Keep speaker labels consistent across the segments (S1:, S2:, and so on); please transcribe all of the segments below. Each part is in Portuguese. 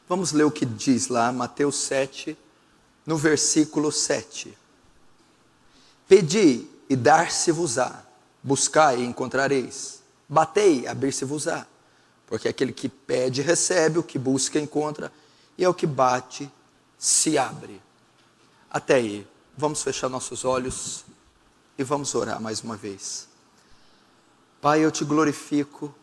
S1: Vamos ler o que diz lá, Mateus 7, no versículo 7. Pedi e dar-se-vos-á, buscai e encontrareis, batei, abrir-se-vos-á. Porque aquele que pede, recebe, o que busca, encontra, e ao que bate, se abre. Até aí, vamos fechar nossos olhos e vamos orar mais uma vez. Pai, eu te glorifico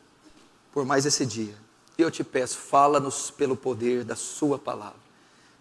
S1: por mais esse dia. E eu te peço, fala-nos pelo poder da sua palavra.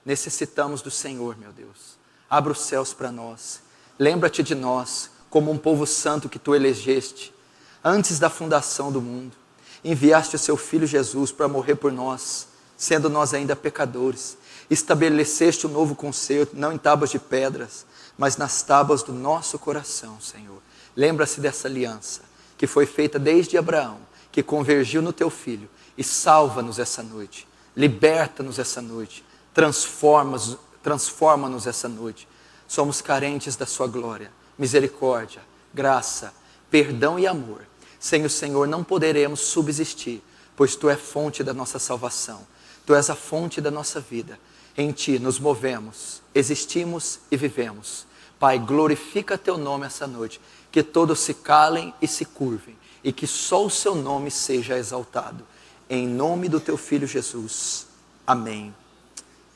S1: Necessitamos do Senhor, meu Deus. Abra os céus para nós. Lembra-te de nós, como um povo santo que tu elegeste, antes da fundação do mundo. Enviaste o seu Filho Jesus para morrer por nós, sendo nós ainda pecadores. Estabeleceste um novo concerto, não em tábuas de pedras, mas nas tábuas do nosso coração, Senhor. Lembra-se dessa aliança, que foi feita desde Abraão, que convergiu no teu Filho, e salva-nos essa noite, liberta-nos essa noite, transforma-nos essa noite. Somos carentes da sua glória, misericórdia, graça, perdão e amor. Sem o Senhor não poderemos subsistir, pois tu és fonte da nossa salvação, tu és a fonte da nossa vida. Em ti nos movemos, existimos e vivemos. Pai, glorifica teu nome essa noite, que todos se calem e se curvem, e que só o seu nome seja exaltado. Em nome do teu Filho Jesus. Amém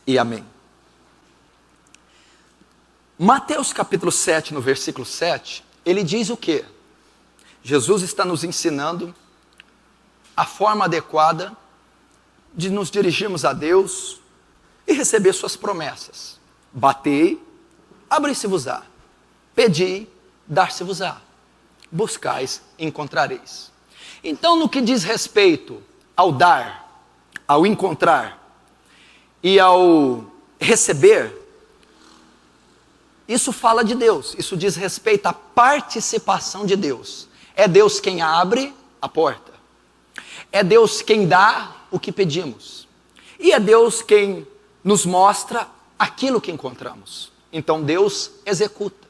S1: e amém. Mateus capítulo 7, no versículo 7, ele diz o quê? Jesus está nos ensinando a forma adequada de nos dirigirmos a Deus e receber suas promessas. Batei, abrir-se-vos-á. Pedi, dar-se-vos-á. Buscais, encontrareis. Então, no que diz respeito ao dar, ao encontrar e ao receber, isso fala de Deus, isso diz respeito à participação de Deus. É Deus quem abre a porta, é Deus quem dá o que pedimos, e é Deus quem nos mostra aquilo que encontramos. Então Deus executa,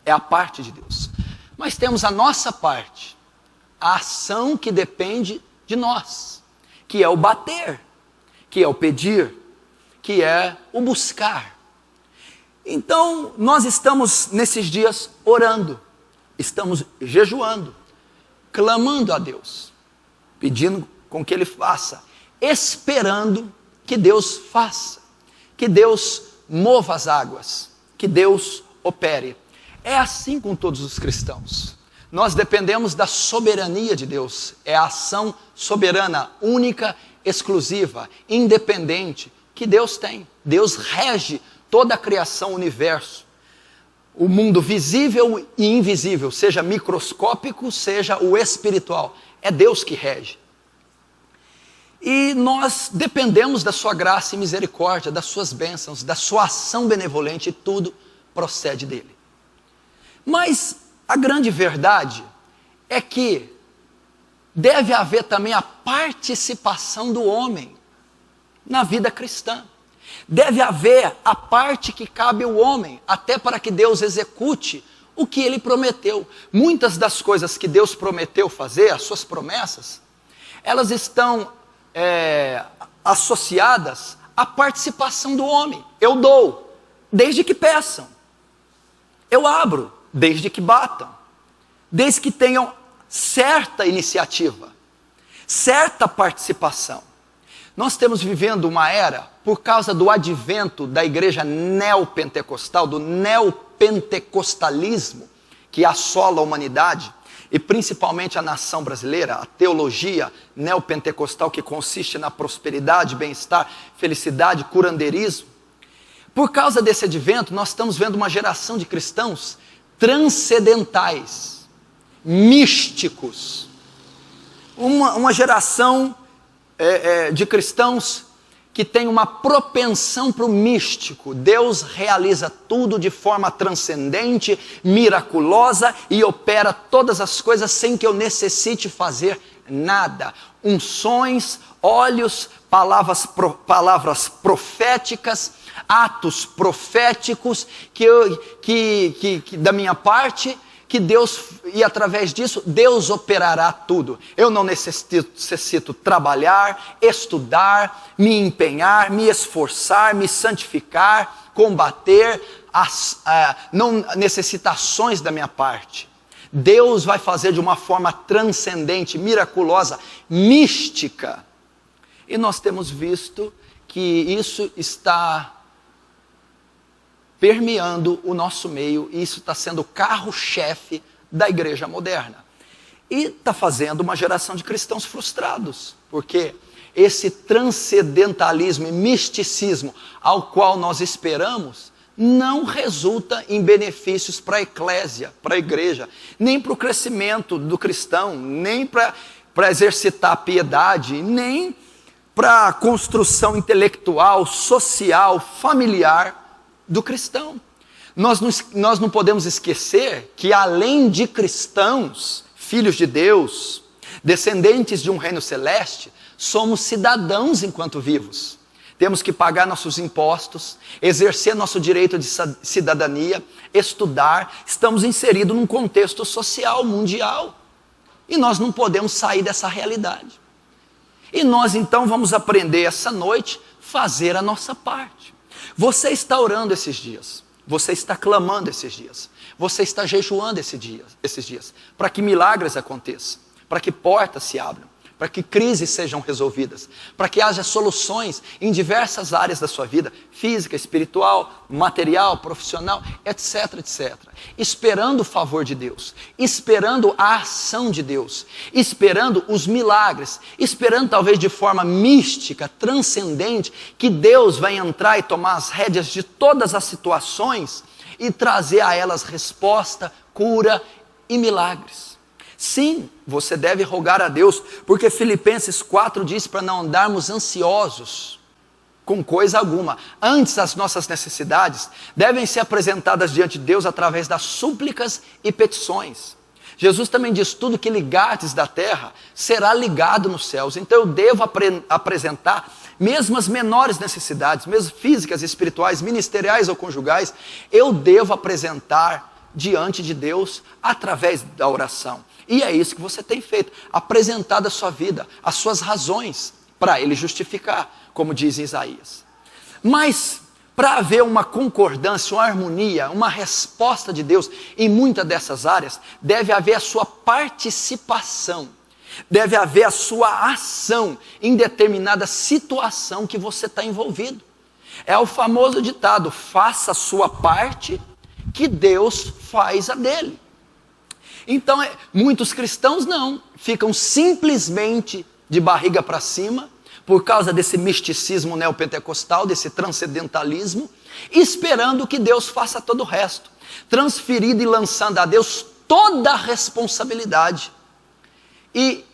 S1: é a parte de Deus. Mas temos a nossa parte, a ação que depende de nós, que é o bater, que é o pedir, que é o buscar. Então, nós estamos nesses dias orando, estamos jejuando, clamando a Deus, pedindo com que Ele faça, esperando que Deus faça, que Deus mova as águas, que Deus opere. É assim com todos os cristãos. Nós dependemos da soberania de Deus, é a ação soberana, única, exclusiva, independente, que Deus tem. Deus rege toda a criação, o universo, o mundo visível e invisível, seja microscópico, seja o espiritual. É Deus que rege. E nós dependemos da sua graça e misericórdia, das suas bênçãos, da sua ação benevolente, e tudo procede dele. Mas a grande verdade é que deve haver também a participação do homem na vida cristã. Deve haver a parte que cabe ao homem, até para que Deus execute o que Ele prometeu. Muitas das coisas que Deus prometeu fazer, as suas promessas, elas estão associadas à participação do homem. Eu dou, desde que peçam. Eu abro, desde que batam. Desde que tenham certa iniciativa, certa participação. Nós estamos vivendo uma era, por causa do advento da igreja neopentecostal, do neopentecostalismo, que assola a humanidade, e principalmente a nação brasileira, a teologia neopentecostal, que consiste na prosperidade, bem-estar, felicidade, curandeirismo. Por causa desse advento, nós estamos vendo uma geração de cristãos transcendentais, místicos, uma geração de cristãos que tem uma propensão para o místico. Deus realiza tudo de forma transcendente, miraculosa, e opera todas as coisas sem que eu necessite fazer nada. Unções, olhos, palavras proféticas, atos proféticos que da minha parte, que Deus, e através disso, Deus operará tudo. Eu não necessito trabalhar, estudar, me empenhar, me esforçar, me santificar, combater, não necessita ações da minha parte. Deus vai fazer de uma forma transcendente, miraculosa, mística. E nós temos visto que isso está permeando o nosso meio, e isso está sendo o carro-chefe da igreja moderna. E está fazendo uma geração de cristãos frustrados, porque esse transcendentalismo e misticismo ao qual nós esperamos, não resulta em benefícios para a eclésia, para a igreja, nem para o crescimento do cristão, nem para exercitar a piedade, nem para a construção intelectual, social, familiar do cristão. Nós não podemos esquecer que, além de cristãos, filhos de Deus, descendentes de um reino celeste, somos cidadãos enquanto vivos. Temos que pagar nossos impostos, exercer nosso direito de cidadania, estudar. Estamos inseridos num contexto social mundial. E nós não podemos sair dessa realidade. E nós então vamos aprender essa noite a fazer a nossa parte. Você está orando esses dias. Você está clamando esses dias. Você está jejuando esses dias. Para que milagres aconteçam. Para que portas se abram. Para que crises sejam resolvidas, para que haja soluções em diversas áreas da sua vida, física, espiritual, material, profissional, etc, etc. Esperando o favor de Deus, esperando a ação de Deus, esperando os milagres, esperando talvez de forma mística, transcendente, que Deus vai entrar e tomar as rédeas de todas as situações e trazer a elas resposta, cura e milagres. Sim, você deve rogar a Deus, porque Filipenses 4 diz para não andarmos ansiosos com coisa alguma. Antes, as nossas necessidades devem ser apresentadas diante de Deus através das súplicas e petições. Jesus também diz, tudo que ligardes da terra será ligado nos céus. Então eu devo apresentar mesmo as menores necessidades, mesmo físicas, espirituais, ministeriais ou conjugais, eu devo apresentar diante de Deus através da oração. E é isso que você tem feito, apresentado a sua vida, as suas razões para Ele justificar, como diz em Isaías. Mas, para haver uma concordância, uma harmonia, uma resposta de Deus em muitas dessas áreas, deve haver a sua participação, deve haver a sua ação em determinada situação que você está envolvido. É o famoso ditado, faça a sua parte, que Deus faz a dele. Então, muitos cristãos não, ficam simplesmente de barriga para cima, por causa desse misticismo neopentecostal, desse transcendentalismo, esperando que Deus faça todo o resto, transferido e lançando a Deus toda a responsabilidade, e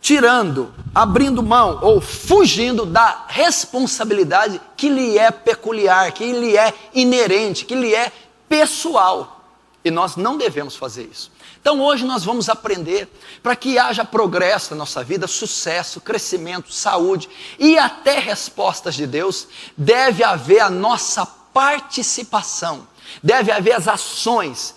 S1: tirando, abrindo mão ou fugindo da responsabilidade que lhe é peculiar, que lhe é inerente, que lhe é pessoal. E nós não devemos fazer isso. Então hoje nós vamos aprender para que haja progresso na nossa vida, sucesso, crescimento, saúde e até respostas de Deus, deve haver a nossa participação, deve haver as ações,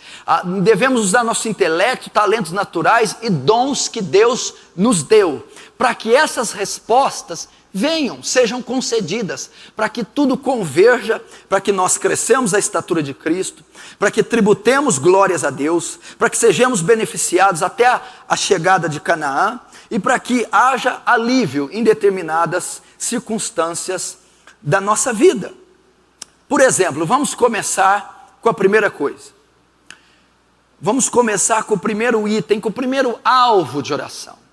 S1: devemos usar nosso intelecto, talentos naturais e dons que Deus nos deu, para que essas respostas venham, sejam concedidas, para que tudo converja, para que nós cresçamos a estatura de Cristo, para que tributemos glórias a Deus, para que sejamos beneficiados até a chegada de Canaã, e para que haja alívio em determinadas circunstâncias da nossa vida. Por exemplo, vamos começar com a primeira coisa. Vamos começar com o primeiro item, com o primeiro alvo de oração.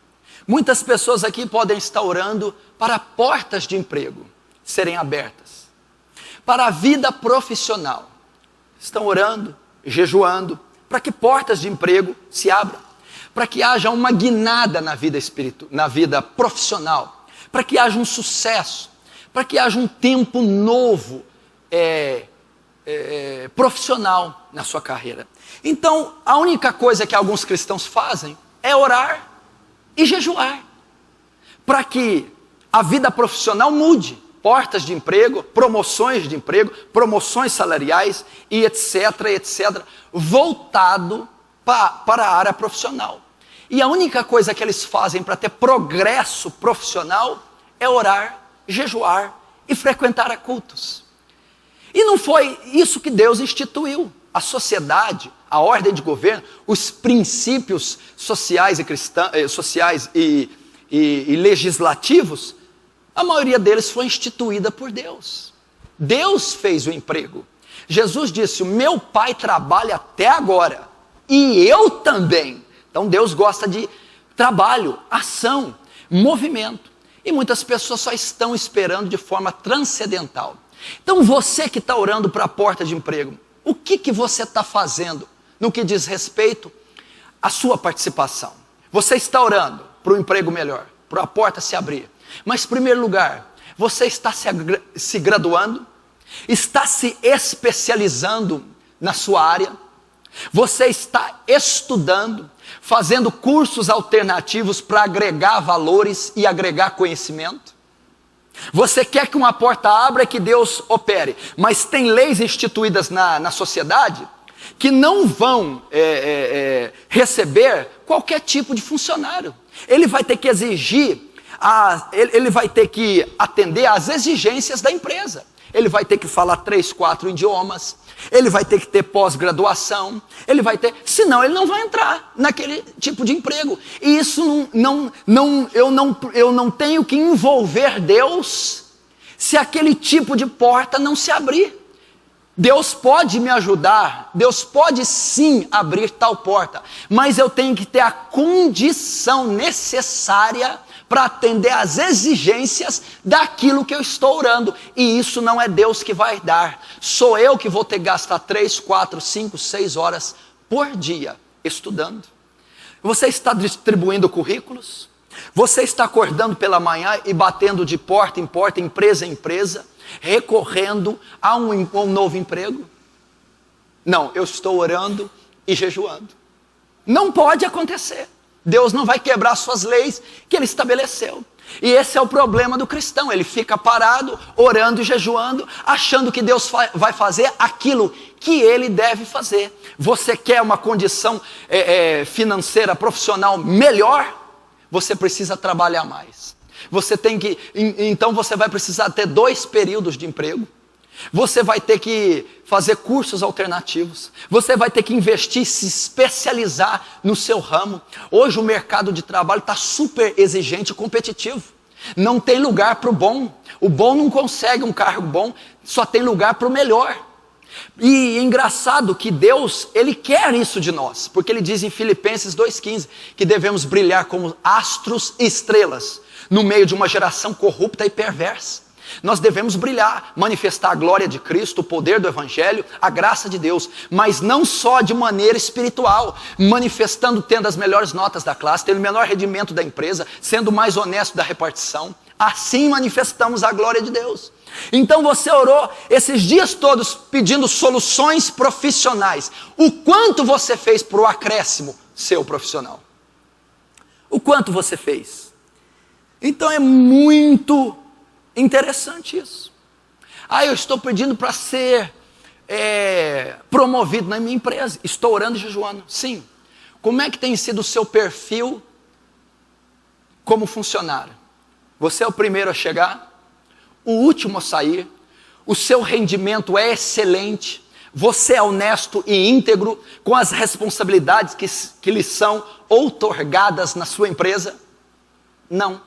S1: Muitas pessoas aqui podem estar orando para portas de emprego serem abertas, para a vida profissional. Estão orando, jejuando, para que portas de emprego se abram, para que haja uma guinada na vida na vida profissional, para que haja um sucesso, para que haja um tempo novo profissional na sua carreira. Então, a única coisa que alguns cristãos fazem é orar e jejuar, para que a vida profissional mude, portas de emprego, promoções salariais e etc, voltado para a área profissional. E a única coisa que eles fazem para ter progresso profissional é orar, jejuar e frequentar a cultos. E não foi isso que Deus instituiu. A sociedade, a ordem de governo, os princípios sociais e legislativos, a maioria deles foi instituída por Deus. Deus fez o emprego. Jesus disse: o meu Pai trabalha até agora, e eu também. Então Deus gosta de trabalho, ação, movimento. E muitas pessoas só estão esperando de forma transcendental. Então você que está orando para a porta de emprego, o que você está fazendo no que diz respeito à sua participação? Você está orando para um emprego melhor, para a porta se abrir. Mas, em primeiro lugar, você está se graduando, está se especializando na sua área, você está estudando, fazendo cursos alternativos para agregar valores e agregar conhecimento. Você quer que uma porta abra e que Deus opere, mas tem leis instituídas na sociedade que não vão receber qualquer tipo de funcionário. Ele vai ter que exigir, ele vai ter que atender às exigências da empresa. Ele vai ter que falar 3, 4 idiomas, ele vai ter que ter pós-graduação, senão ele não vai entrar naquele tipo de emprego. E isso eu não tenho que envolver Deus se aquele tipo de porta não se abrir. Deus pode me ajudar, Deus pode sim abrir tal porta, mas eu tenho que ter a condição necessária para atender às exigências daquilo que eu estou orando. E isso não é Deus que vai dar. Sou eu que vou ter que gastar 3, 4, 5, 6 horas por dia estudando. Você está distribuindo currículos? Você está acordando pela manhã e batendo de porta em porta, empresa em empresa, recorrendo a um novo emprego? Não, eu estou orando e jejuando. Não pode acontecer. Deus não vai quebrar suas leis que Ele estabeleceu. E esse é o problema do cristão. Ele fica parado, orando e jejuando, achando que Deus vai fazer aquilo que Ele deve fazer. Você quer uma condição financeira, profissional melhor? Você precisa trabalhar mais. Então você vai precisar ter 2 períodos de emprego. Você vai ter que fazer cursos alternativos. Você vai ter que investir, se especializar no seu ramo. Hoje o mercado de trabalho está super exigente e competitivo. Não tem lugar para o bom. O bom não consegue um cargo bom, só tem lugar para o melhor. E é engraçado que Deus, Ele quer isso de nós, porque Ele diz em Filipenses 2,15 que devemos brilhar como astros e estrelas no meio de uma geração corrupta e perversa. Nós devemos brilhar, manifestar a glória de Cristo, o poder do Evangelho, a graça de Deus, mas não só de maneira espiritual, manifestando, tendo as melhores notas da classe, tendo o menor rendimento da empresa, sendo o mais honesto da repartição. Assim manifestamos a glória de Deus. Então você orou esses dias todos pedindo soluções profissionais. O quanto você fez para o acréscimo seu profissional? O quanto você fez? Então é muito interessante isso. Eu estou pedindo para ser promovido na minha empresa. Estou orando e jejuando. Sim. Como é que tem sido o seu perfil como funcionário? Você é o primeiro a chegar? O último a sair? O seu rendimento é excelente? Você é honesto e íntegro com as responsabilidades que lhe são outorgadas na sua empresa? Não.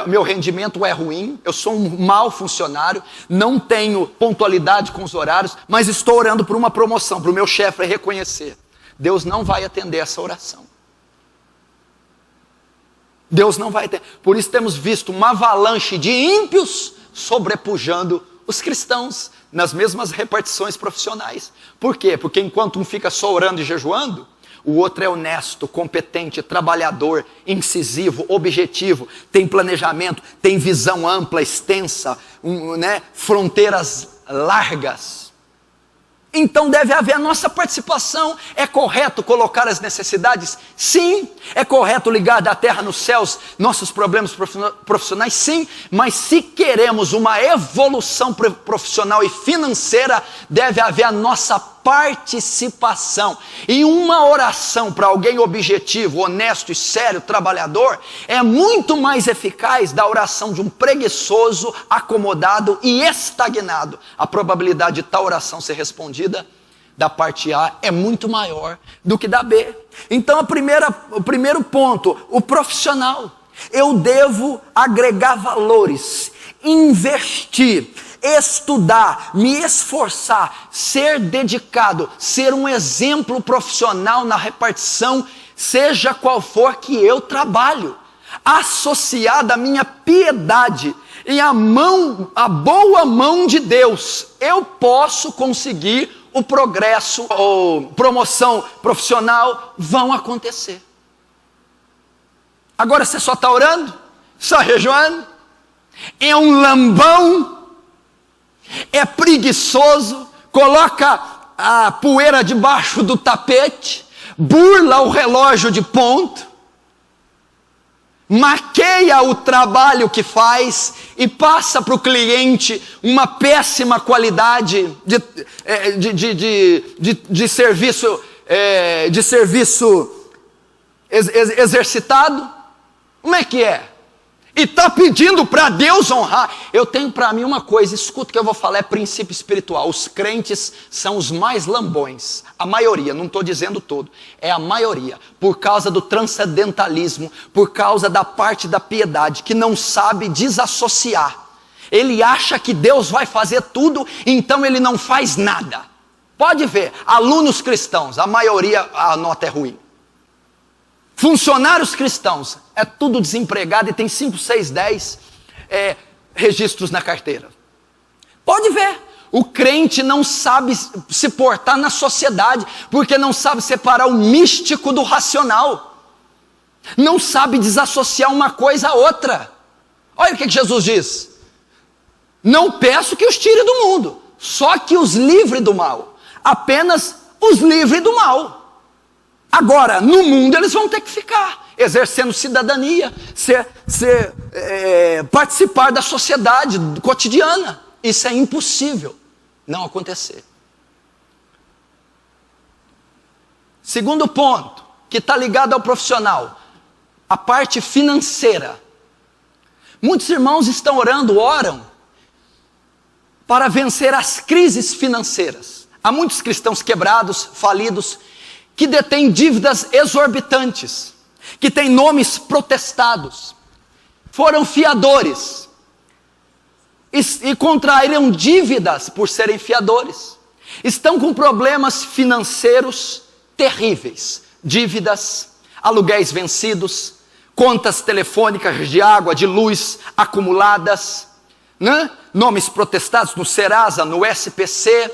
S1: Meu rendimento é ruim, eu sou um mau funcionário, não tenho pontualidade com os horários, mas estou orando por uma promoção, para o meu chefe reconhecer. Deus não vai atender essa oração. Deus não vai atender. Por isso temos visto uma avalanche de ímpios sobrepujando os cristãos nas mesmas repartições profissionais. Por quê? Porque enquanto um fica só orando e jejuando, o outro é honesto, competente, trabalhador, incisivo, objetivo, tem planejamento, tem visão ampla, extensa, fronteiras largas. Então deve haver a nossa participação. É correto colocar as necessidades? Sim. É correto ligar da terra nos céus nossos problemas profissionais? Sim. Mas se queremos uma evolução profissional e financeira, deve haver a nossa participação. E uma oração para alguém objetivo, honesto e sério, trabalhador, é muito mais eficaz da oração de um preguiçoso, acomodado e estagnado. A probabilidade de tal oração ser respondida da parte A é muito maior do que da B. Então o primeiro ponto, o profissional. Eu devo agregar valores, investir, estudar, me esforçar, ser dedicado, ser um exemplo profissional na repartição, seja qual for que eu trabalho, associada à minha piedade e a boa mão de Deus, eu posso conseguir o progresso ou promoção profissional vão acontecer. Agora você só está orando, só jejuando, é um lambão, é preguiçoso, coloca a poeira debaixo do tapete, burla o relógio de ponto, maqueia o trabalho que faz e passa para o cliente uma péssima qualidade de serviço, exercitado. Como é que é? E está pedindo para Deus honrar. Eu tenho para mim uma coisa, escuta o que eu vou falar, é princípio espiritual. Os crentes são os mais lambões, a maioria, não estou dizendo todo, é a maioria, por causa do transcendentalismo, por causa da parte da piedade, que não sabe desassociar. Ele acha que Deus vai fazer tudo, então ele não faz nada. Pode ver, alunos cristãos, a maioria a nota é ruim. Funcionários cristãos, é tudo desempregado e tem 5, 6, 10 registros na carteira. Pode ver, o crente não sabe se portar na sociedade, porque não sabe separar o místico do racional. Não sabe desassociar uma coisa a outra. Olha o que Jesus diz. Não peço que os tire do mundo, só que os livre do mal. Apenas os livre do mal. Agora, no mundo eles vão ter que ficar, exercendo cidadania, participar da sociedade cotidiana. Isso é impossível não acontecer. Segundo ponto, que está ligado ao profissional, a parte financeira. Muitos irmãos estão oram para vencer as crises financeiras. Há muitos cristãos quebrados, falidos, que detêm dívidas exorbitantes, que têm nomes protestados, foram fiadores e contraíram dívidas por serem fiadores, estão com problemas financeiros terríveis, dívidas, aluguéis vencidos, contas telefônicas de água, de luz acumuladas, né? Nomes protestados no Serasa, no SPC,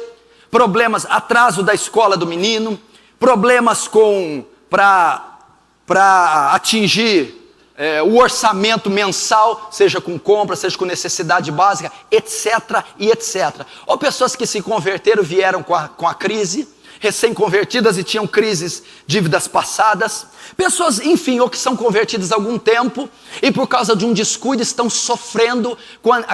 S1: problemas, atraso da escola do menino, problemas para atingir o orçamento mensal, seja com compra, seja com necessidade básica, etc. e etc. Ou pessoas que se converteram, vieram com a crise, recém-convertidas e tinham crises, dívidas passadas. Pessoas, enfim, ou que são convertidas há algum tempo e por causa de um descuido estão sofrendo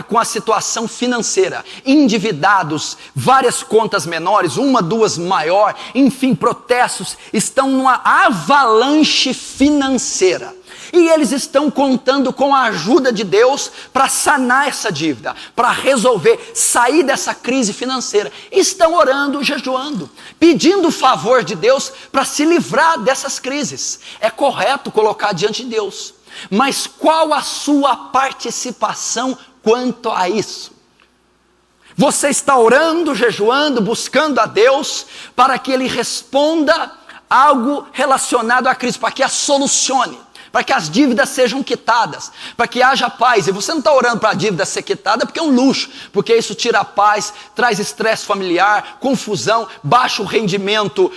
S1: com a situação financeira. Endividados, várias contas menores, uma, duas maior, enfim, protestos, estão numa avalanche financeira. E eles estão contando com a ajuda de Deus para sanar essa dívida, para resolver, sair dessa crise financeira. Estão orando, jejuando, pedindo o favor de Deus para se livrar dessas crises. É correto colocar diante de Deus. Mas qual a sua participação quanto a isso? Você está orando, jejuando, buscando a Deus para que Ele responda algo relacionado à crise, para que a solucione, para que as dívidas sejam quitadas, para que haja paz. E você não está orando para a dívida ser quitada porque é um luxo, porque isso tira a paz, traz estresse familiar, confusão, baixo rendimento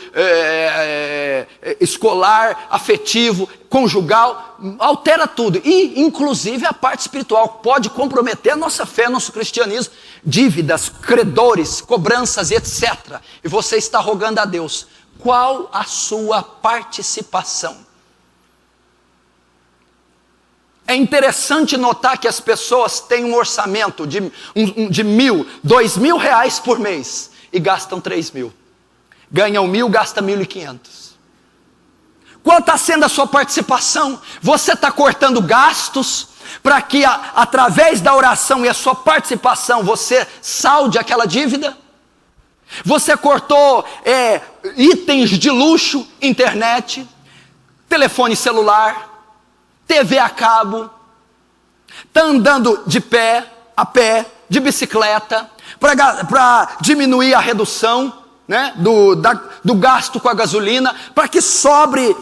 S1: escolar, afetivo, conjugal, altera tudo. E inclusive a parte espiritual pode comprometer a nossa fé, nosso cristianismo, dívidas, credores, cobranças, etc. E você está rogando a Deus, qual a sua participação? É interessante notar que as pessoas têm um orçamento de 1.000, 2.000 reais por mês e gastam 3.000. Ganha 1.000, gasta 1.500. Qual está sendo a sua participação? Você está cortando gastos para que através da oração e a sua participação você salde aquela dívida? Você cortou itens de luxo, internet, telefone celular, TV a cabo, está andando de pé, a pé, de bicicleta, para diminuir a redução, né, do gasto com a gasolina, para que sobre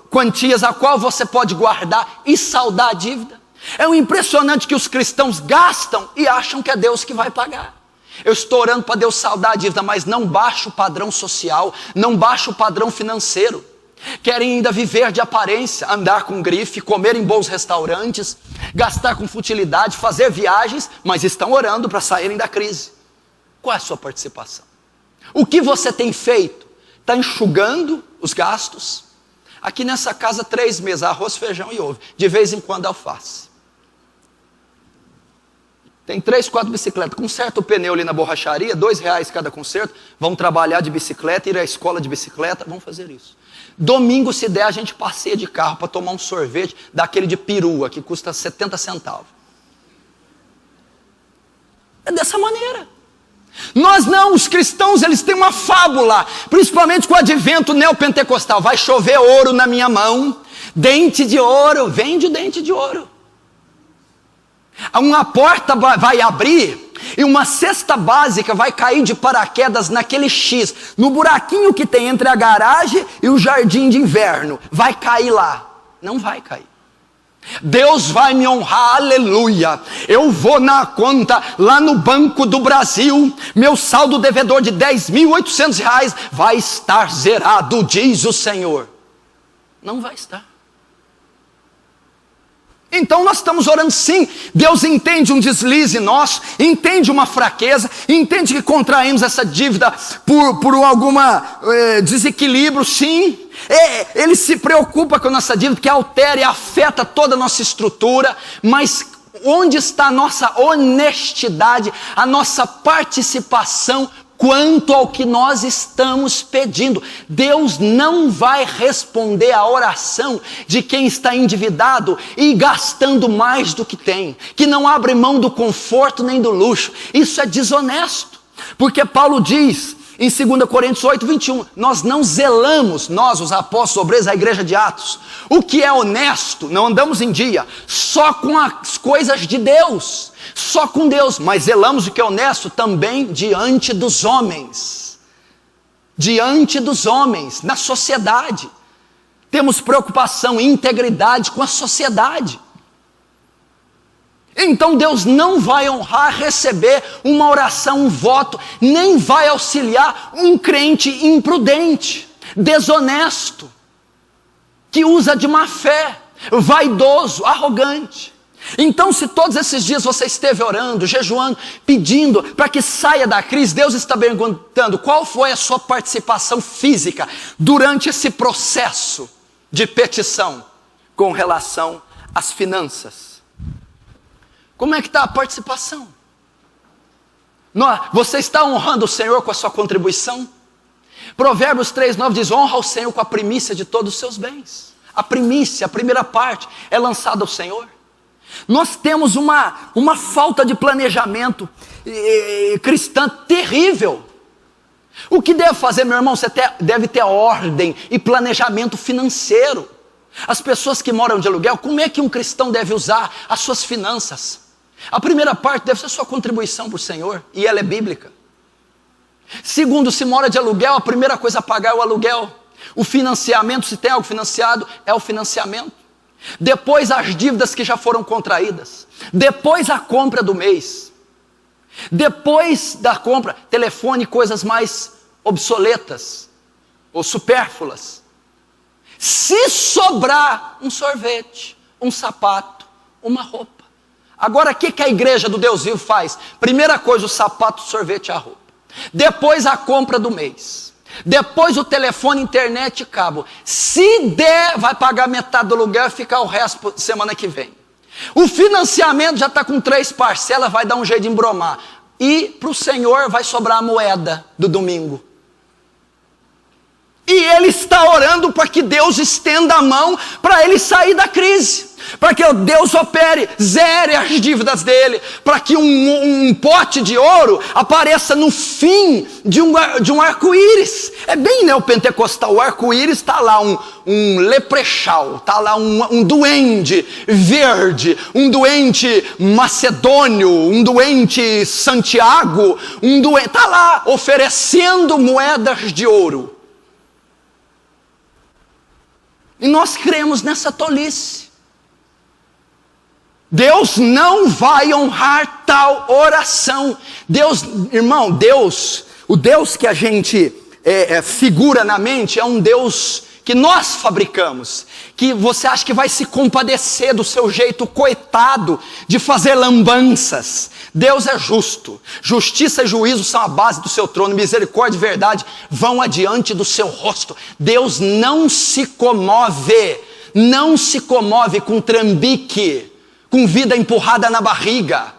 S1: quantias a qual você pode guardar e saldar a dívida. É impressionante que os cristãos gastam e acham que é Deus que vai pagar. Eu estou orando para Deus saldar a dívida, mas não baixa o padrão social, não baixa o padrão financeiro. Querem ainda viver de aparência, andar com grife, comer em bons restaurantes, gastar com futilidade, fazer viagens, mas estão orando para saírem da crise. Qual é a sua participação? O que você tem feito? Está enxugando os gastos? Aqui nessa casa 3 meses, arroz, feijão e ovo. De vez em quando alface. Tem 3, 4 bicicletas. Conserta o pneu ali na borracharia, R$2 cada conserto. Vão trabalhar de bicicleta, ir à escola de bicicleta. Vamos fazer isso. Domingo, se der, a gente passeia de carro para tomar um sorvete daquele de perua, que custa 70 centavos. É dessa maneira. Nós não, os cristãos, eles têm uma fábula, principalmente com o advento neopentecostal. Vai chover ouro na minha mão, dente de ouro, vende o dente de ouro. Uma porta vai abrir e uma cesta básica vai cair de paraquedas naquele X, no buraquinho que tem entre a garagem e o jardim de inverno. Vai cair lá. Não vai cair. Deus vai me honrar, aleluia. Eu vou na conta, lá no Banco do Brasil, meu saldo devedor de R$10.800 vai estar zerado, diz o Senhor. Não vai estar. Então nós estamos orando sim. Deus entende um deslize nosso, entende uma fraqueza, entende que contraímos essa dívida por alguma desequilíbrio, sim. Ele se preocupa com a nossa dívida, que altera e afeta toda a nossa estrutura, mas onde está a nossa honestidade, a nossa participação quanto ao que nós estamos pedindo? Deus não vai responder a oração de quem está endividado e gastando mais do que tem, que não abre mão do conforto nem do luxo. Isso é desonesto, porque Paulo diz em 2 Coríntios 8, 21, nós não zelamos, nós os apóstolos, obreiros da igreja de Atos, o que é honesto, não andamos em dia, só com as coisas de Deus, só com Deus, mas zelamos o que é honesto também diante dos homens, na sociedade. Temos preocupação e integridade com a sociedade. Então Deus não vai honrar, receber uma oração, um voto, nem vai auxiliar um crente imprudente, desonesto, que usa de má fé, vaidoso, arrogante. Então, se todos esses dias você esteve orando, jejuando, pedindo para que saia da crise, Deus está perguntando qual foi a sua participação física durante esse processo de petição com relação às finanças. Como é que está a participação? Você está honrando o Senhor com a sua contribuição? Provérbios 3:9 diz, honra o Senhor com a primícia de todos os seus bens. A primícia, a primeira parte, é lançada ao Senhor. Nós temos uma falta de planejamento cristã terrível. O que deve fazer, meu irmão? Você deve ter ordem e planejamento financeiro. As pessoas que moram de aluguel, como é que um cristão deve usar as suas finanças? A primeira parte deve ser sua contribuição para o Senhor, e ela é bíblica. Segundo, se mora de aluguel, a primeira coisa a pagar é o aluguel. O financiamento, se tem algo financiado, é o financiamento. Depois as dívidas que já foram contraídas. Depois a compra do mês. Depois da compra, telefone, coisas mais obsoletas ou supérfluas. Se sobrar um sorvete, um sapato, uma roupa. Agora o que a igreja do Deus vivo faz? Primeira coisa, o sapato, o sorvete e a roupa. Depois a compra do mês. Depois o telefone, internet e cabo. Se der, vai pagar metade do aluguel e ficar o resto semana que vem. O financiamento já está com 3 parcelas, vai dar um jeito de embromar. E para o Senhor vai sobrar a moeda do domingo. E ele está orando para que Deus estenda a mão para ele sair da crise. Para que Deus opere, zere as dívidas dele. Para que um pote de ouro apareça no fim de um arco-íris. É bem neopentecostal. O arco-íris está lá um leprechal. Está lá um duende verde. Um doente macedônio. Um doente Santiago. Está lá oferecendo moedas de ouro. E nós cremos nessa tolice. Deus não vai honrar tal oração. Deus, irmão, Deus, o Deus que a gente figura na mente é um Deus que nós fabricamos, que você acha que vai se compadecer do seu jeito coitado de fazer lambanças. Deus é justo, justiça e juízo são a base do seu trono, misericórdia e verdade vão adiante do seu rosto. Deus não se comove com trambique, com vida empurrada na barriga,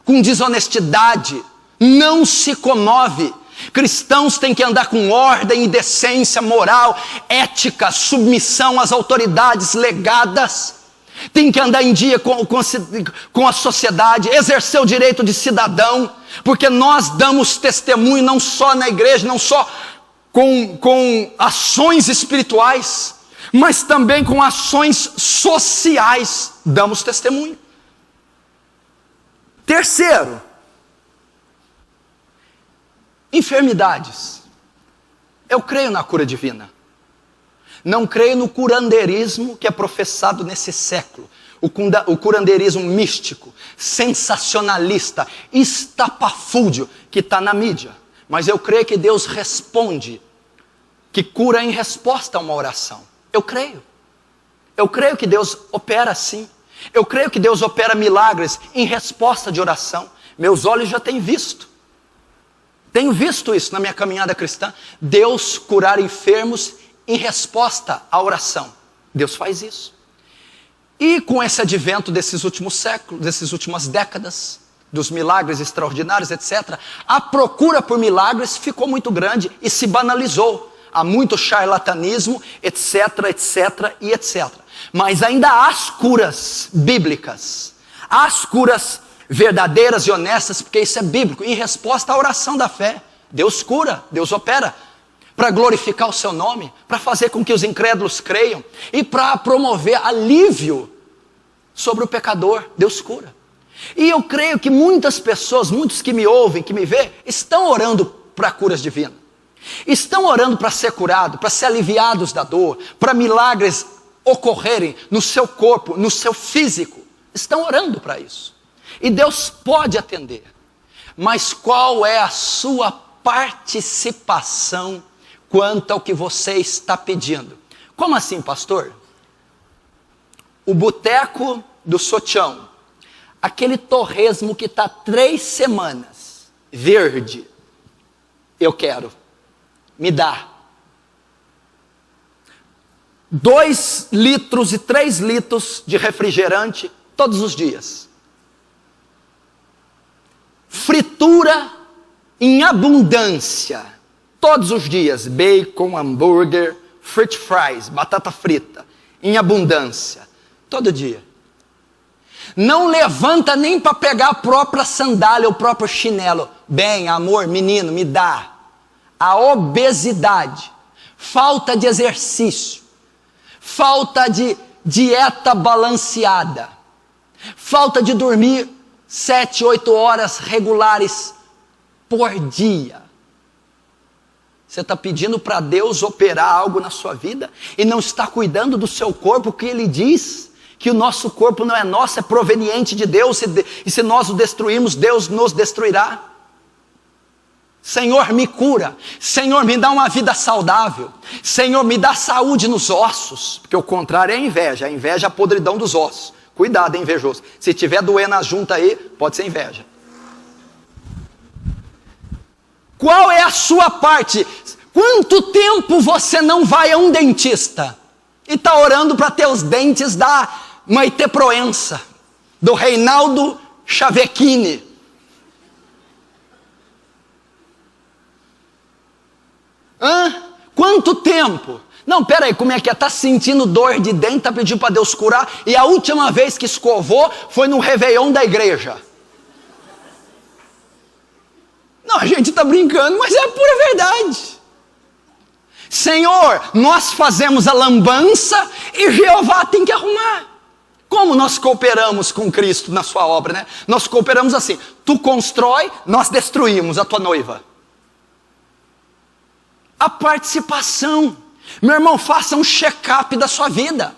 S1: com desonestidade, não se comove. Cristãos têm que andar com ordem e decência moral, ética, submissão às autoridades legadas, tem que andar em dia com a sociedade, exercer o direito de cidadão, porque nós damos testemunho não só na igreja, não só com ações espirituais, mas também com ações sociais, damos testemunho. Terceiro, enfermidades. Eu creio na cura divina. Não creio no curandeirismo que é professado nesse século. O curandeirismo místico, sensacionalista, estapafúrdio, que está na mídia. Mas eu creio que Deus responde, que cura em resposta a uma oração. Eu creio. Eu creio que Deus opera assim. Eu creio que Deus opera milagres em resposta de oração. Meus olhos já têm visto. Tenho visto isso na minha caminhada cristã. Deus curar enfermos em resposta à oração. Deus faz isso. E com esse advento desses últimos séculos, dessas últimas décadas, dos milagres extraordinários, etc., a procura por milagres ficou muito grande e se banalizou. Há muito charlatanismo, etc, etc e etc. Mas ainda há as curas bíblicas. Há as curas verdadeiras e honestas, porque isso é bíblico. Em resposta à oração da fé. Deus cura, Deus opera. Para glorificar o seu nome, para fazer com que os incrédulos creiam. E para promover alívio sobre o pecador. Deus cura. E eu creio que muitas pessoas, muitos que me ouvem, que me veem, estão orando para curas divinas. Estão orando para ser curado, para ser aliviados da dor, para milagres ocorrerem no seu corpo, no seu físico. Estão orando para isso. E Deus pode atender. Mas qual é a sua participação quanto ao que você está pedindo? Como assim, pastor? O boteco do Sotião, aquele torresmo que está 3 semanas, verde, eu quero. Me dá 2 litros e 3 litros de refrigerante todos os dias. Fritura em abundância, todos os dias. Bacon, hambúrguer, french fries, batata frita, em abundância, todo dia. Não levanta nem para pegar a própria sandália, o próprio chinelo. Bem, amor, menino, me dá. A obesidade, falta de exercício, falta de dieta balanceada, falta de dormir 7, 8 horas regulares por dia. Você está pedindo para Deus operar algo na sua vida e não está cuidando do seu corpo, que Ele diz que o nosso corpo não é nosso, é proveniente de Deus, e se nós o destruirmos, Deus nos destruirá. Senhor, me cura. Senhor, me dá uma vida saudável. Senhor, me dá saúde nos ossos. Porque o contrário é a inveja. A inveja é a podridão dos ossos. Cuidado, hein, invejoso. Se tiver doendo a junta aí, pode ser inveja. Qual é a sua parte? Quanto tempo você não vai a um dentista e está orando para ter os dentes da Maite Proença, do Reinaldo Chavecchini? Quanto tempo? Não, peraí, como é que é? Está sentindo dor de dente, está pedindo para Deus curar, e a última vez que escovou foi no Réveillon da igreja. Não, a gente está brincando, mas é a pura verdade. Senhor, nós fazemos a lambança e Jeová tem que arrumar. Como nós cooperamos com Cristo na sua obra, né? Nós cooperamos assim: tu constrói, nós destruímos a tua noiva. A participação. Meu irmão, faça um check-up da sua vida.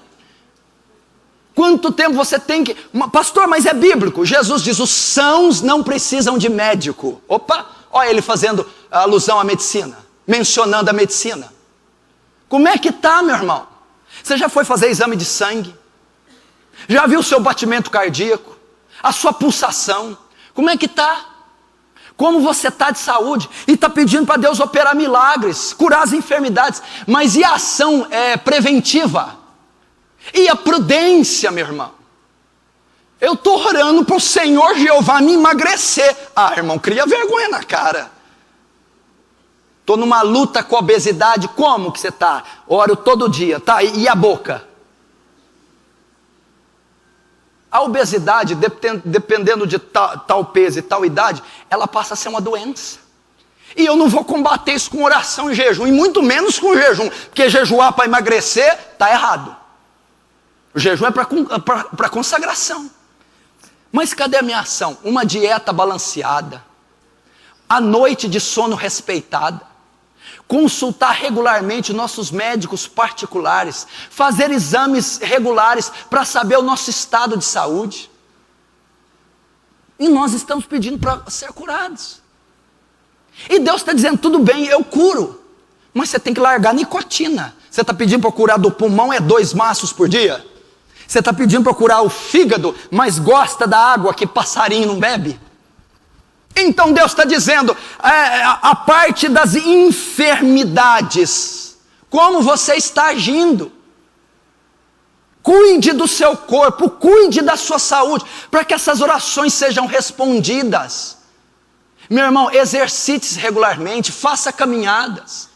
S1: Quanto tempo você tem que... Pastor, mas é bíblico. Jesus diz, os sãos não precisam de médico. Opa, olha ele fazendo alusão à medicina, mencionando a medicina. Como é que está, meu irmão? Você já foi fazer exame de sangue? Já viu o seu batimento cardíaco? A sua pulsação? Como é que está? Como você está de saúde? E está pedindo para Deus operar milagres, curar as enfermidades. Mas e a ação preventiva? E a prudência, meu irmão? Eu estou orando para o Senhor Jeová me emagrecer. Ah, irmão, cria vergonha na cara. Estou numa luta com a obesidade. Como que você está? Oro todo dia. Tá, e a boca? A obesidade, dependendo de tal peso e tal idade, ela passa a ser uma doença. E eu não vou combater isso com oração e jejum, e muito menos com jejum, porque jejuar para emagrecer está errado. O jejum é para consagração. Mas cadê a minha ação? Uma dieta balanceada, a noite de sono respeitada, consultar regularmente nossos médicos particulares, fazer exames regulares para saber o nosso estado de saúde. E nós estamos pedindo para ser curados. E Deus está dizendo, tudo bem, eu curo, mas você tem que largar a nicotina. Você está pedindo para curar do pulmão, 2 maços por dia? Você está pedindo para curar o fígado, mas gosta da água que passarinho não bebe? Então Deus está dizendo, a parte das enfermidades, como você está agindo. Cuide do seu corpo, cuide da sua saúde, para que essas orações sejam respondidas. Meu irmão, exercite-se regularmente, faça caminhadas.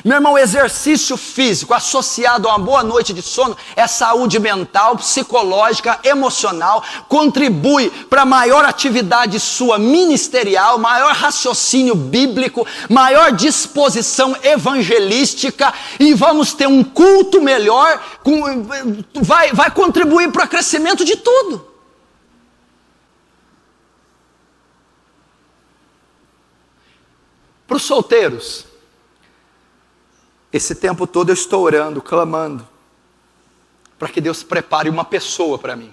S1: Meu irmão, exercício físico associado a uma boa noite de sono é saúde mental, psicológica, emocional, contribui para maior atividade sua ministerial, maior raciocínio bíblico, maior disposição evangelística, e vamos ter um culto melhor, vai contribuir para o crescimento de tudo. Para os solteiros, esse tempo todo eu estou orando, clamando, para que Deus prepare uma pessoa para mim.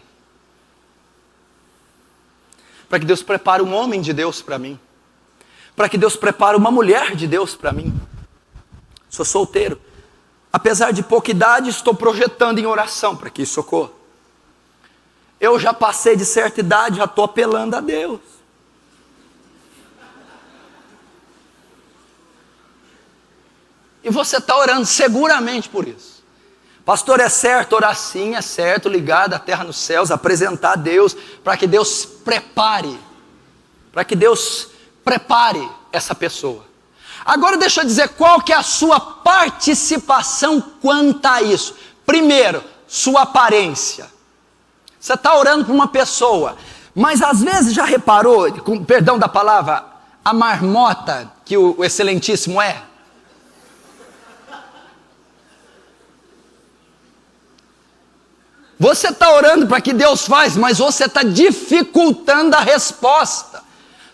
S1: Para que Deus prepare um homem de Deus para mim. Para que Deus prepare uma mulher de Deus para mim. Sou solteiro. Apesar de pouca idade, estou projetando em oração para que isso ocorra. Eu já passei de certa idade, já estou apelando a Deus. E você está orando seguramente por isso. Pastor, é certo orar sim, é certo, ligar da terra nos céus, apresentar a Deus, para que Deus prepare. Para que Deus prepare essa pessoa. Agora deixa eu dizer qual que é a sua participação quanto a isso. Primeiro, sua aparência. Você está orando por uma pessoa, mas às vezes já reparou, com perdão da palavra, a marmota que o excelentíssimo é? Você está orando para que Deus faz, mas você está dificultando a resposta.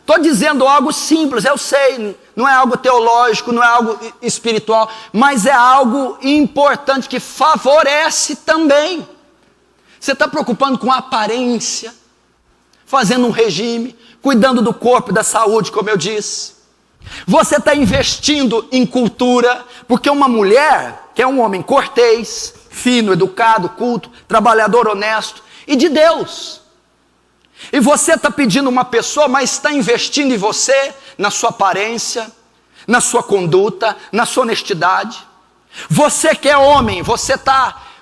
S1: Estou dizendo algo simples, eu sei, não é algo teológico, não é algo espiritual, mas é algo importante que favorece também. Você está preocupando com a aparência, fazendo um regime, cuidando do corpo e da saúde, como eu disse. Você está investindo em cultura, porque uma mulher quer um homem cortês, fino, educado, culto, trabalhador, honesto e de Deus. E você está pedindo uma pessoa, mas está investindo em você, na sua aparência, na sua conduta, na sua honestidade. Você que é homem,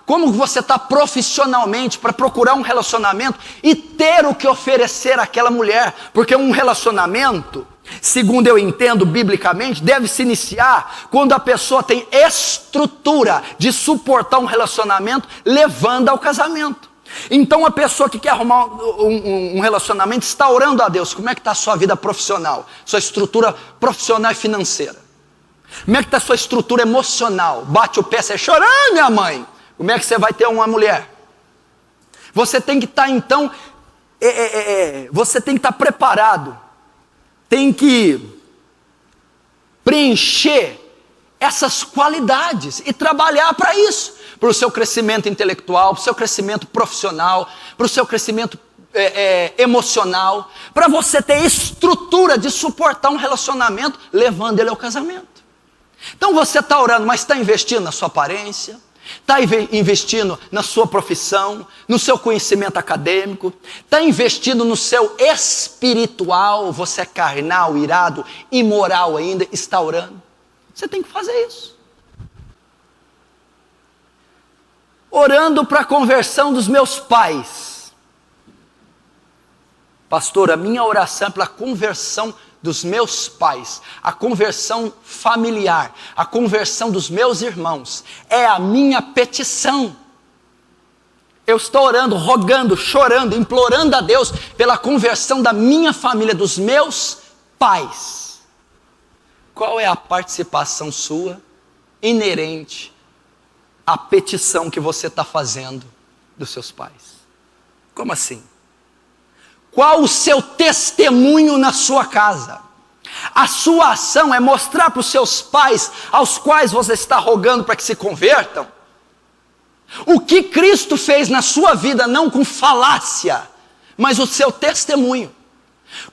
S1: como você está profissionalmente para procurar um relacionamento e ter o que oferecer àquela mulher, porque um relacionamento segundo eu entendo biblicamente, deve se iniciar quando a pessoa tem estrutura de suportar um relacionamento, levando ao casamento. Então a pessoa que quer arrumar um relacionamento está orando a Deus. Como é que está a sua vida profissional? Sua estrutura profissional e financeira? Como é que está a sua estrutura emocional? Bate o pé, você chorando, minha mãe. Como é que você vai ter uma mulher? Você tem que estar então, você tem que estar preparado. Tem que preencher essas qualidades e trabalhar para isso. Para o seu crescimento intelectual, para o seu crescimento profissional, para o seu crescimento emocional, para você ter estrutura de suportar um relacionamento, levando ele ao casamento. Então você está orando, mas está investindo na sua aparência, está investindo na sua profissão, no seu conhecimento acadêmico, está investindo no seu espiritual, você é carnal, irado, imoral ainda, está orando. Você tem que fazer isso. Orando para a conversão dos meus pais. Pastor, a minha oração é pela conversão dos meus pais, a conversão familiar, a conversão dos meus irmãos, é a minha petição. Eu estou orando, rogando, chorando, implorando a Deus pela conversão da minha família, dos meus pais. Qual é a participação sua inerente à petição que você está fazendo dos seus pais? Como assim? Qual o seu testemunho na sua casa? A sua ação é mostrar para os seus pais, aos quais você está rogando para que se convertam, o que Cristo fez na sua vida, não com falácia, mas o seu testemunho.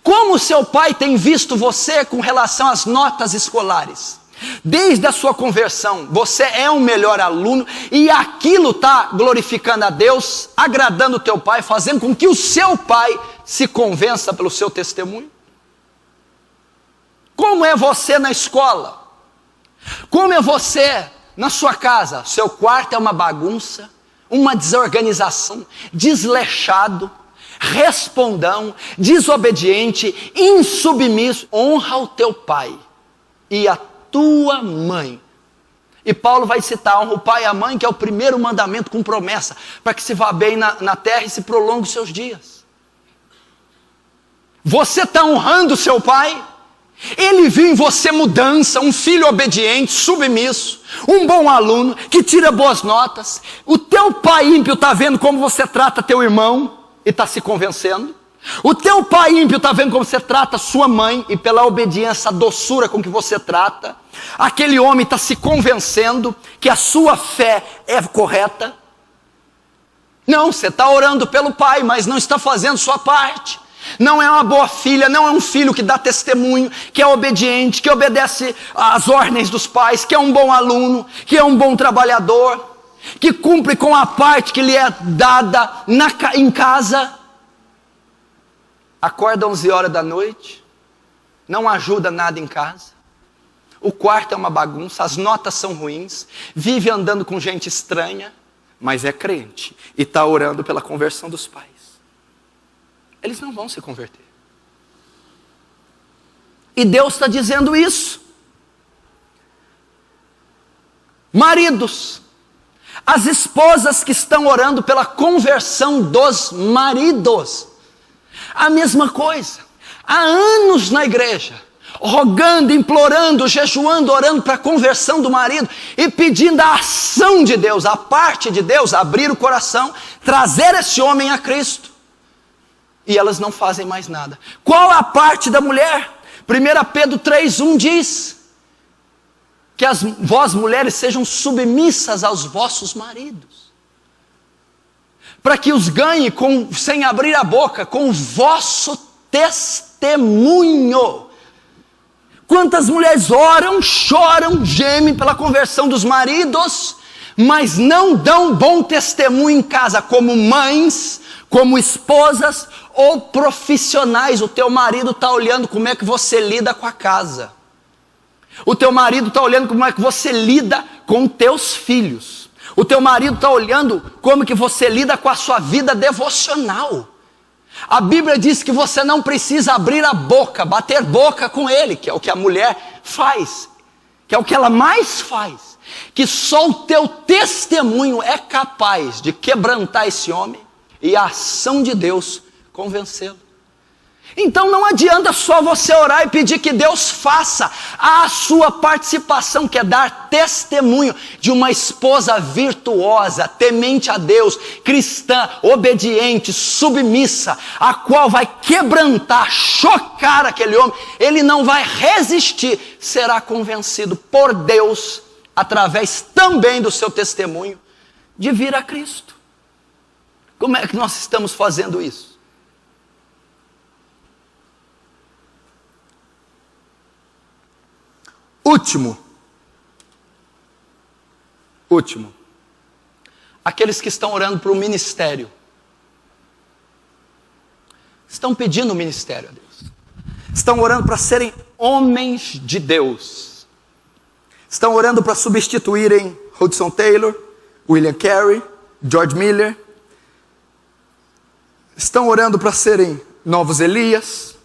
S1: Como o seu pai tem visto você com relação às notas escolares? Desde a sua conversão, você é um melhor aluno e aquilo está glorificando a Deus, agradando o teu pai, fazendo com que o seu pai se convença pelo seu testemunho. Como é você na escola? Como é você na sua casa? Seu quarto é uma bagunça, uma desorganização, desleixado, respondão, desobediente, insubmisso. Honra o teu pai e a tua mãe. E Paulo vai citar, honra o pai e a mãe, que é o primeiro mandamento com promessa, para que se vá bem na terra e se prolongue os seus dias. Você está honrando o seu pai? Ele viu em você mudança, um filho obediente, submisso, um bom aluno, que tira boas notas. O teu pai ímpio está vendo como você trata teu irmão e está se convencendo. O teu pai ímpio está vendo como você trata sua mãe e pela obediência, a doçura com que você trata, aquele homem está se convencendo que a sua fé é correta. Não, você está orando pelo pai, mas não está fazendo sua parte. Não é uma boa filha, não é um filho que dá testemunho, que é obediente, que obedece às ordens dos pais, que é um bom aluno, que é um bom trabalhador, que cumpre com a parte que lhe é dada em casa. Acorda 11 horas da noite, não ajuda nada em casa, o quarto é uma bagunça, as notas são ruins, vive andando com gente estranha, mas é crente e está orando pela conversão dos pais. Eles não vão se converter. E Deus está dizendo isso. Maridos, as esposas que estão orando pela conversão dos maridos, a mesma coisa. Há anos na igreja, rogando, implorando, jejuando, orando para a conversão do marido e pedindo a ação de Deus, a parte de Deus, abrir o coração, trazer esse homem a Cristo. E elas não fazem mais nada. Qual a parte da mulher? 1 Pedro 3:1 diz que vós mulheres sejam submissas aos vossos maridos, para que os ganhe sem abrir a boca, com o vosso testemunho. Quantas mulheres oram, choram, gemem pela conversão dos maridos, mas não dão bom testemunho em casa, como mães, como esposas ou profissionais. O teu marido está olhando como é que você lida com a casa. O teu marido está olhando como é que você lida com teus filhos. O teu marido está olhando como que você lida com a sua vida devocional. A Bíblia diz que você não precisa abrir a boca, bater boca com ele, que é o que a mulher faz, que é o que ela mais faz. Que só o teu testemunho é capaz de quebrantar esse homem e a ação de Deus convencê-lo. Então não adianta só você orar e pedir que Deus faça a sua participação, que é dar testemunho de uma esposa virtuosa, temente a Deus, cristã, obediente, submissa, a qual vai quebrantar, chocar aquele homem. Ele não vai resistir, será convencido por Deus, através também do seu testemunho, de vir a Cristo. Como é que nós estamos fazendo isso? Último. Aqueles que estão orando para o ministério. Estão pedindo o ministério a Deus. Estão orando para serem homens de Deus. Estão orando para substituírem Hudson Taylor, William Carey, George Miller. Estão orando para serem novos Elias,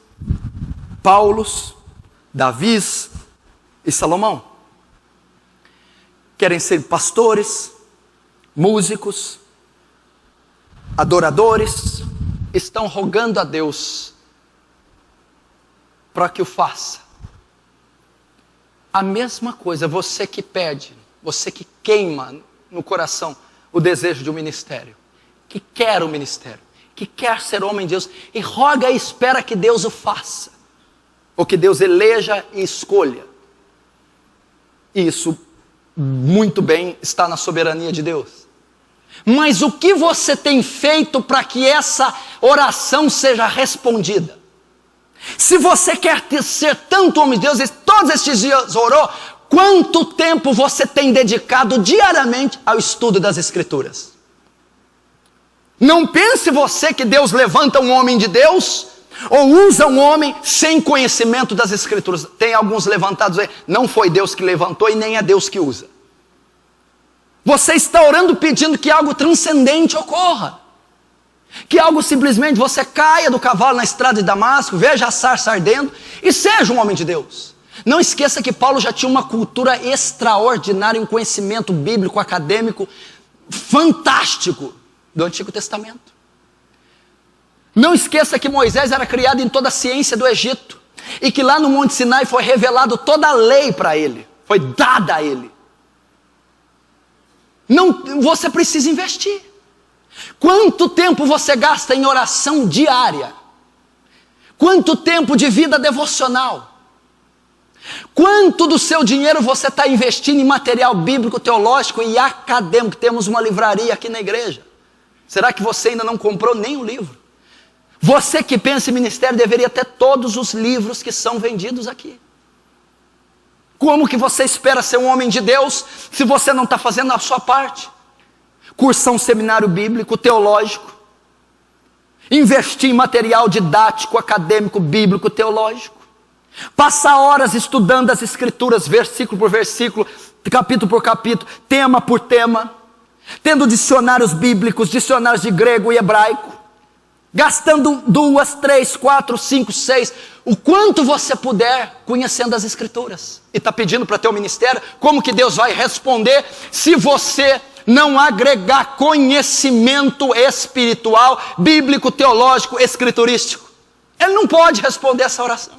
S1: Paulos, Davis e Salomão. Querem ser pastores, músicos, adoradores. Estão rogando a Deus para que o faça. A mesma coisa, você que pede, você que queima no coração o desejo de um ministério, que quer o ministério, que quer ser homem de Deus, e roga e espera que Deus o faça, ou que Deus eleja e escolha. Isso muito bem está na soberania de Deus. Mas o que você tem feito para que essa oração seja respondida? Se você quer ser tanto homem de Deus, e todos estes dias orou, quanto tempo você tem dedicado diariamente ao estudo das Escrituras? Não pense você que Deus levanta um homem de Deus, ou usa um homem sem conhecimento das Escrituras. Tem alguns levantados aí, não foi Deus que levantou e nem é Deus que usa. Você está orando pedindo que algo transcendente ocorra. Que algo simplesmente você caia do cavalo na estrada de Damasco, veja a sarça ardendo e seja um homem de Deus. Não esqueça que Paulo já tinha uma cultura extraordinária, um conhecimento bíblico, acadêmico, fantástico do Antigo Testamento. Não esqueça que Moisés era criado em toda a ciência do Egito e que lá no Monte Sinai foi revelado toda a lei para ele, foi dada a ele. Não, você precisa investir. Quanto tempo você gasta em oração diária? Quanto tempo de vida devocional? Quanto do seu dinheiro você está investindo em material bíblico, teológico e acadêmico? Temos uma livraria aqui na igreja. Será que você ainda não comprou nenhum livro? Você que pensa em ministério deveria ter todos os livros que são vendidos aqui. Como que você espera ser um homem de Deus se você não está fazendo a sua parte? Cursar um seminário bíblico, teológico. Investir em material didático, acadêmico, bíblico, teológico. Passar horas estudando as Escrituras, versículo por versículo, capítulo por capítulo, tema por tema. Tendo dicionários bíblicos, dicionários de grego e hebraico. Gastando 2, 3, 4, 5, 6, o quanto você puder, conhecendo as Escrituras. E está pedindo para ter um ministério, como que Deus vai responder se você não agregar conhecimento espiritual, bíblico, teológico, escriturístico? Ele não pode responder essa oração.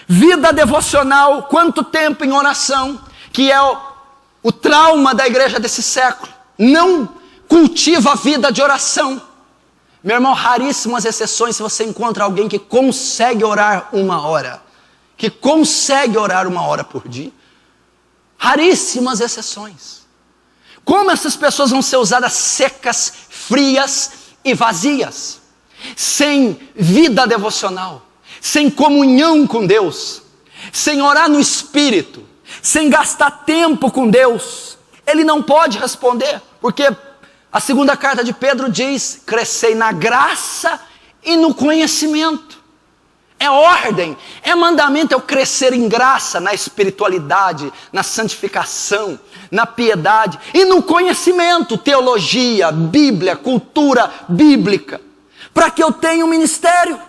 S1: Vida devocional, quanto tempo em oração, que é o trauma da igreja desse século. Não cultiva a vida de oração. Meu irmão, raríssimas exceções se você encontra alguém que consegue orar 1 hora. Que consegue orar 1 hora por dia. Raríssimas exceções. Como essas pessoas vão ser usadas secas, frias e vazias? Sem vida devocional. Sem comunhão com Deus. Sem orar no Espírito. Sem gastar tempo com Deus. Ele não pode responder, porque a segunda carta de Pedro diz: crescei na graça e no conhecimento. É ordem, é mandamento, é o crescer em graça, na espiritualidade, na santificação, na piedade e no conhecimento, teologia, Bíblia, cultura bíblica. para que eu tenha um ministério.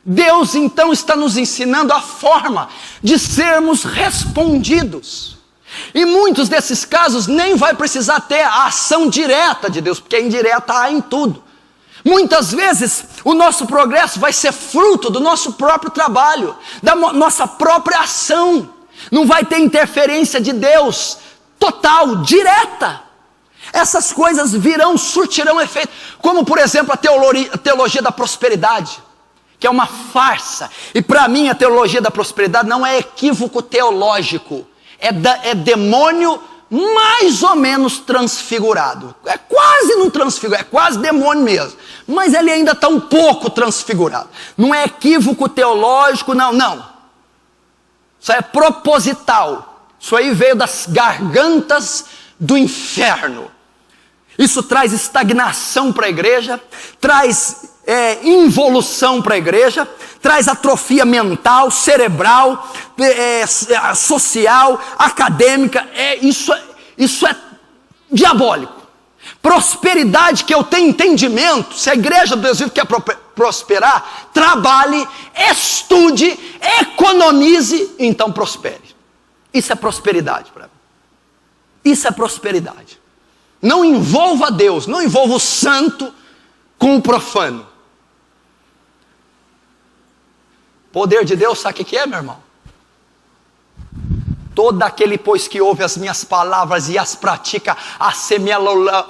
S1: Deus então está nos ensinando a forma de sermos respondidos. E muitos desses casos nem vai precisar ter a ação direta de Deus, porque a indireta há em tudo. Muitas vezes o nosso progresso vai ser fruto do nosso próprio trabalho, da nossa própria ação. Não vai ter interferência de Deus total, direta. Essas coisas virão, surtirão efeito. Como por exemplo a teologia da prosperidade, que é uma farsa. E para mim a teologia da prosperidade não é equívoco teológico, é demônio mais ou menos transfigurado. É quase não transfigurado, é quase demônio mesmo, mas ele ainda está um pouco transfigurado. Não é equívoco teológico, não. Isso é proposital. Isso aí veio das gargantas do inferno. Isso traz estagnação para a igreja, traz involução para a igreja, traz atrofia mental, cerebral, social, acadêmica. Isso é diabólico. Prosperidade, que eu tenho entendimento, se a igreja do Deus vivo quer prosperar, trabalhe, estude, economize, então prospere. Isso é prosperidade para mim. Isso é prosperidade. Não envolva Deus, não envolva o santo com o profano. Poder de Deus, sabe o que é, meu irmão? Todo aquele, pois, que ouve as minhas palavras e as pratica,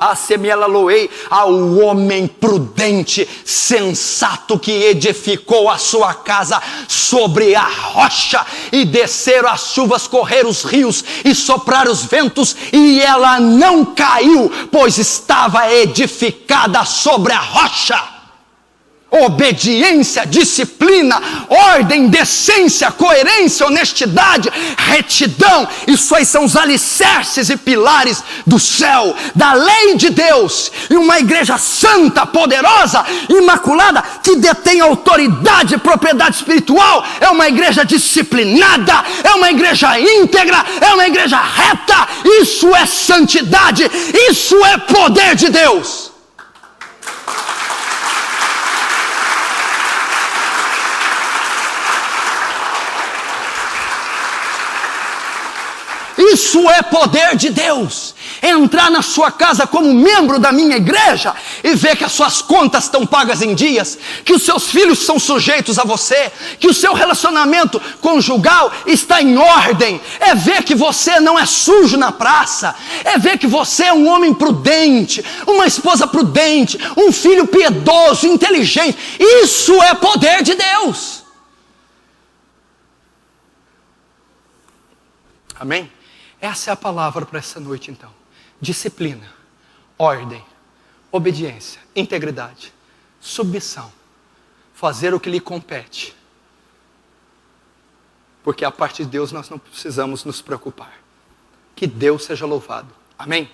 S1: assemelha-lo-ei ao homem prudente, sensato, que edificou a sua casa sobre a rocha, e desceram as chuvas, correram os rios, e sopraram os ventos, e ela não caiu, pois estava edificada sobre a rocha. Obediência, disciplina, ordem, decência, coerência, honestidade, retidão, isso aí são os alicerces e pilares do céu, da lei de Deus. E uma igreja santa, poderosa, imaculada, que detém autoridade e propriedade espiritual, é uma igreja disciplinada, é uma igreja íntegra, é uma igreja reta. Isso é santidade, isso é poder de Deus. Isso é poder de Deus. Entrar na sua casa como membro da minha igreja e ver que as suas contas estão pagas em dias, que os seus filhos são sujeitos a você, que o seu relacionamento conjugal está em ordem, é ver que você não é sujo na praça, é ver que você é um homem prudente, uma esposa prudente, um filho piedoso, inteligente. Isso é poder de Deus. Amém? Essa é a palavra para essa noite então. Disciplina, ordem, obediência, integridade, submissão, fazer o que lhe compete. Porque a parte de Deus nós não precisamos nos preocupar. Que Deus seja louvado. Amém?